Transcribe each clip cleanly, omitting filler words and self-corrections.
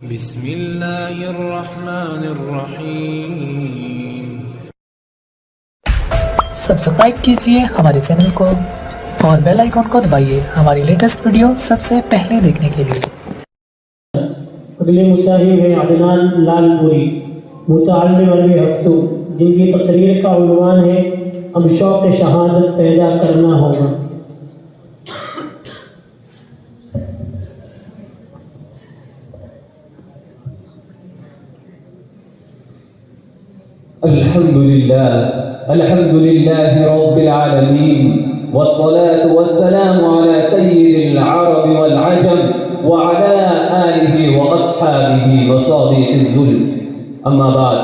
بسم اللہ الرحمن الرحیم۔ سبسکرائب کیجئے ہمارے چینل کو اور بیل آئیکن کو دبائیے ہماری لیٹسٹ ویڈیو سب سے پہلے دیکھنے کے لیے۔ اگلے مصاحب ہیں عدنان لال پوری، متعلم عربی حفظ، جن کی تقریر کا عنوان ہے اب شوق شہادت پیدا کرنا ہوگا۔ الحمد لله رب العالمين، والصلاة والسلام على سيد العرب والعجم وعلى آله وأصحابه مصابيح الظلم. أما بعد،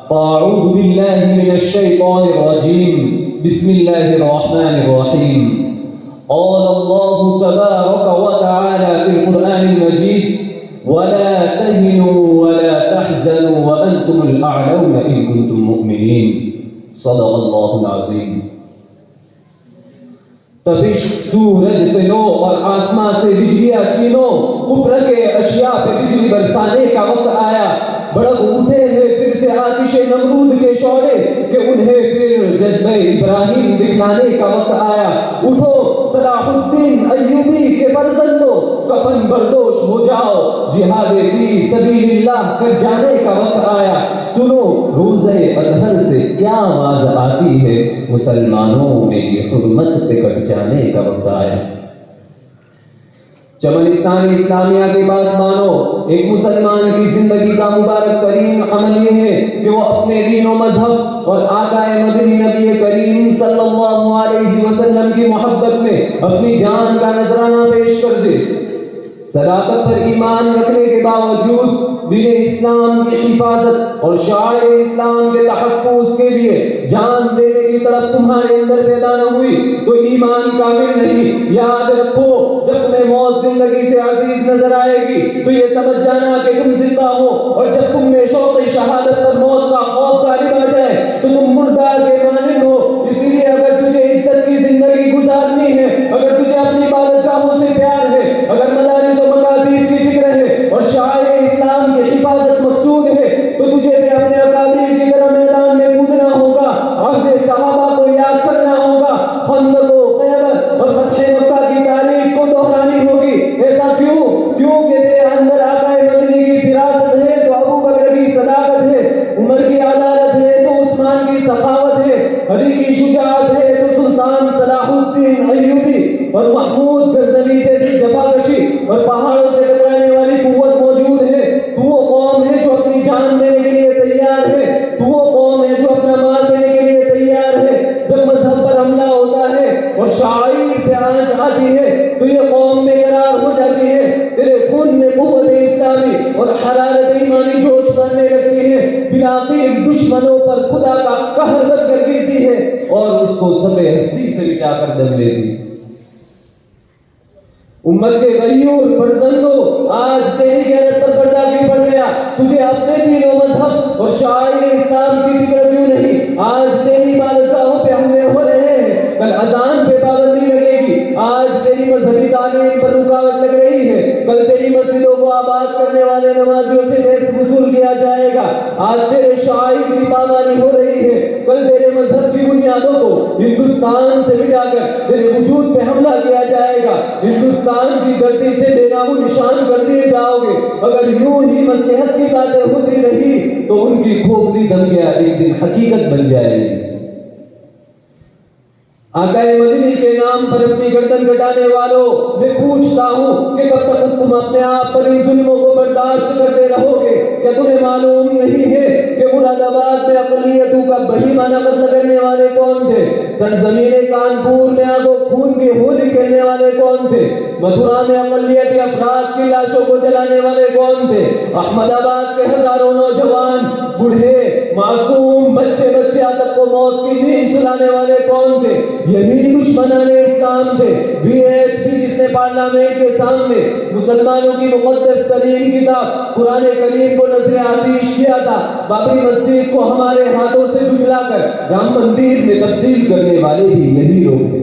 فأعوذ بالله من الشيطان الرجيم. بسم الله الرحمن الرحيم. قال الله تبارك وتعالى في القرآن المجيد: ولا تهنوا ولا تحزنوا وأنتم الأعلون إن كنتم مؤمنين. صدق الله العظيم. تبش سورج سے لو اور آسمان سے بجلیاں چھینو، کفر کے اشیاء پہ بجلی برسانے کا وقت آیا۔ بڑک اٹھے ہیں پھر سے آتش نمرود کے شعلے کہ انہیں پھر جذبہ ابراہیم دکھلانے کا وقت آیا۔ اٹھو صلاح الدین ایوبی کے فرزندوں، کفن بردوش ہو جاؤ، جہاد فی سبیل اللہ کر جانے کا وقت آیا۔ سنو روزہ اطہر سے کیا آواز آتی ہے، مسلمانوں میری حرمت پہ کٹ جانے کا وقت آیا۔ چمنستان اسلامیہ کے پاس مانو ایک مسلمان کی زندگی کا مبارک ترین عمل یہ ہے کہ وہ اپنے دین و مذہب اور آقا مدنی نبی کریم صلی اللہ علیہ وسلم کی محبت میں اپنی جان کا نذرانہ پیش کر دے۔ صداقت پر ایمان رکھنے کے باوجود دین اسلام کی حفاظت اور شعائر اسلام کے تحفظ کے لیے جان دینے کی طرف تمہارے اندر پیدا نہ ہوئی تو ایمان کامل نہیں۔ یاد رکھو، جب تمہیں موت زندگی سے عزیز نظر آئے گی تو یہ سمجھ جانا کہ تم زندہ ہو، اور جب تم میں شوق شہادت پر موت کا خوف غالب آ جائے تو تم مردار کے مانند ہو۔ اسی لیے اگر تجھے عزت کی زندگی گزارنی ہے، اگر تجھے اپنی عبادت گاہوں سے پیار ہے، اگر مدارس و مکاتب کی فکر ہے اور شاعر اسلام کی حفاظت مقصود ہے تو تجھے بھی اپنے اکابر کی طرح میدان میں کودنا ہوگا، عہد صحابہ کو یاد کرنا ہوگا، خندق و خیبر اور فتح مکہ کی تاریخ کو دہرانی ہوگی۔ ایسا کیوں؟ کیونکہ تیرے اندر آقا مدنی کی فراست ہے تو ابو بکر کی صداقت ہے، عمر کی عدالت ہے تو عثمان کی سخاوت ہے، علی کی شجاعت ہے تو سلطان صلاح الدین ایوبی اور محمود غزنوی جیسی جفاکشی اور پہاڑوں سے ٹکرانے والی قوت موجود ہے۔ تو وہ قوم ہے جو اپنی جان دینے کے لیے تیار ہے، تو وہ قوم ہے جو اپنا مال دینے کے لیے تیار ہے۔ جب مذہب پر حملہ ہوتا ہے اور شاعری پہ آنچ آتی ہے تو یہ قوم بے قرار ہو جاتی ہے، تیرے خون میں قوت اسلامی اور حرارت ایمانی جوش بننے لگتی ہے، بلاخر دشمنوں پر خدا کا قہر بن کر گرتی ہے اور اس کو سب ہستی سے مٹا کر دم لیتی۔ امت کے غیور فرزندوں، آج تیری غیرت پر پردہ کیوں پڑ گیا؟ تجھے اپنے دین و مذہب اور شاعر اسلام کی فکر کیوں نہیں؟ آج تیری عبادتگاہوں پہ حملے ہو رہے ہیں، کل اذان پہ پابندی لگے گی، آج تیری مذہبی تعلیم پر رکاوٹ لگ رہی ہے، کل تیری مسجدوں کو آباد کرنے والے نمازیوں سے ٹیکس وصول کیا جائے گا، آج تیرے شاعر کی پامالی ہو رہی ہے، کل تیرے مذہب کی بنیادوں کو ہندوستان سے مٹا کر تیرے وجود پہ حملہ کیا جائے گا، ہندوستان کی دھرتی سے بے نام و نشان کر دیے جاؤ گے۔ اگر یوں ہی مصلحت کی باتیں ہوتی رہی تو ان کی کھوپڑی دھمکیاں ایک دن حقیقت بن جائے گی۔ آقا مدنی کے نام پر اپنی گردن کٹانے والوں، میں پوچھتا ہوں کہ کب تک تم اپنے آپ پر ان ظلموں کو برداشت کرتے رہو گے؟ کیا تمہیں معلوم نہیں ہے کہ مراد آباد میں اقلیتوں کا بہیمانہ قتل کرنے والے کون تھے؟ سرزمین کانپور میں آگو خون کی ہولی کھیلنے والے کون تھے؟ متھرا میں اقلیتی افراد کی لاشوں کو جلانے والے کون تھے؟ احمد آباد کے ہزاروں نوجوان، بوڑھے، معصوم بچے تک کو موت کی نیند سلانے والے کون تھے؟ یہی دشمنان اسلام تھے۔ بی ایس پی جس نے پارلیمنٹ کے سامنے مسلمانوں کی مقدس ترین کتاب قرآن کریم کو نظر آتش کیا تھا، بابری مسجد کو ہمارے ہاتھوں سے جھٹلا کر رام مندر میں تبدیل کرنے والے بھی یہی لوگ تھے۔